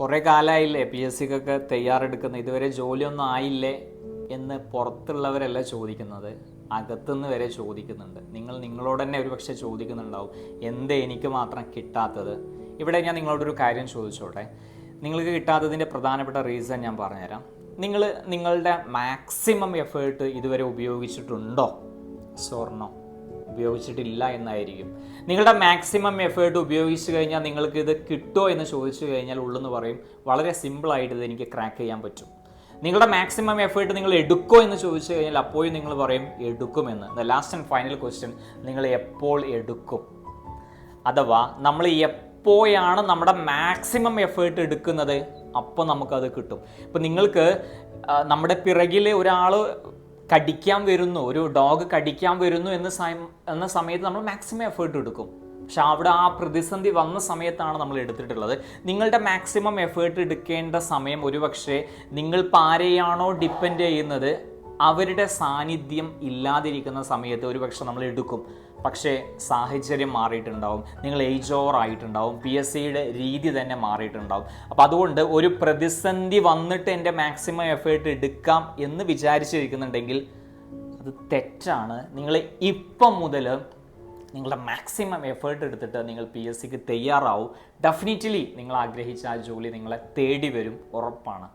കുറേ കാലമായില്ലേ P S സിക്കൊക്കെ തയ്യാറെടുക്കുന്ന, ഇതുവരെ ജോലിയൊന്നും ആയില്ലേ എന്ന് പുറത്തുള്ളവരല്ല ചോദിക്കുന്നത്, അകത്തുനിന്ന് വരെ ചോദിക്കുന്നുണ്ട്. നിങ്ങളോട് തന്നെ ഒരുപക്ഷെ ചോദിക്കുന്നുണ്ടാവും, എന്തേ എനിക്ക് മാത്രം കിട്ടാത്തത്. ഇവിടെ ഞാൻ നിങ്ങളോടൊരു കാര്യം ചോദിച്ചോട്ടെ. നിങ്ങൾക്ക് കിട്ടാത്തതിൻ്റെ പ്രധാനപ്പെട്ട റീസൺ ഞാൻ പറഞ്ഞുതരാം. നിങ്ങളുടെ മാക്സിമം എഫേർട്ട് ഇതുവരെ ഉപയോഗിച്ചിട്ടുണ്ടോ? സ്വർണ്ണോ ഉപയോഗിച്ചിട്ടില്ല എന്നായിരിക്കും. നിങ്ങളുടെ മാക്സിമം എഫേർട്ട് ഉപയോഗിച്ച് കഴിഞ്ഞാൽ നിങ്ങൾക്ക് ഇത് കിട്ടുമോ എന്ന് ചോദിച്ചു കഴിഞ്ഞാൽ ഉള്ളെന്ന് പറയും, വളരെ സിമ്പിളായിട്ട് ഇത് എനിക്ക് ക്രാക്ക് ചെയ്യാൻ പറ്റും. നിങ്ങളുടെ മാക്സിമം എഫേർട്ട് നിങ്ങൾ എടുക്കോ എന്ന് ചോദിച്ചു കഴിഞ്ഞാൽ അപ്പോഴും നിങ്ങൾ പറയും എടുക്കുമെന്ന്. The last and final question, നിങ്ങൾ എപ്പോൾ എടുക്കും? അഥവാ നമ്മൾ എപ്പോഴാണ് നമ്മുടെ മാക്സിമം എഫേർട്ട് എടുക്കുന്നത്, അപ്പോൾ നമുക്കത് കിട്ടും. ഇപ്പം നിങ്ങൾക്ക് നമ്മുടെ പിറകിൽ ഒരാൾ കടിക്കാൻ വരുന്നു, ഒരു ഡോഗ് കടിക്കാൻ വരുന്നു എന്ന സമയത്ത് നമ്മൾ മാക്സിമം എഫേർട്ട് എടുക്കും. പക്ഷെ അവിടെ ആ പ്രതിസന്ധി വന്ന സമയത്താണ് നമ്മൾ എടുത്തിട്ടുള്ളത്. നിങ്ങളുടെ മാക്സിമം എഫേർട്ട് എടുക്കേണ്ട സമയം ഒരുപക്ഷെ നിങ്ങൾ ആരെയാണോ ഡിപ്പെൻഡ് ചെയ്യുന്നത് അവരുടെ സാന്നിധ്യം ഇല്ലാതിരിക്കുന്ന സമയത്ത് ഒരുപക്ഷെ നമ്മൾ എടുക്കും. പക്ഷേ സാഹചര്യം മാറിയിട്ടുണ്ടാവും, നിങ്ങൾ ഏജ് ഓവർ ആയിട്ടുണ്ടാവും, പി എസ് സിയുടെ രീതി തന്നെ മാറിയിട്ടുണ്ടാവും. അപ്പോൾ അതുകൊണ്ട് ഒരു പ്രതിസന്ധി വന്നിട്ട് എൻ്റെ മാക്സിമം എഫേർട്ട് എടുക്കാം എന്ന് വിചാരിച്ചിരിക്കുന്നുണ്ടെങ്കിൽ അത് തെറ്റാണ്. നിങ്ങൾ ഇപ്പം മുതൽ നിങ്ങളുടെ മാക്സിമം എഫേർട്ട് എടുത്തിട്ട് നിങ്ങൾ പി എസ് സിക്ക് തയ്യാറാവും. ഡെഫിനറ്റ്ലി നിങ്ങൾ ആഗ്രഹിച്ച ആ ജോലി നിങ്ങളെ തേടി വരും, ഉറപ്പാണ്.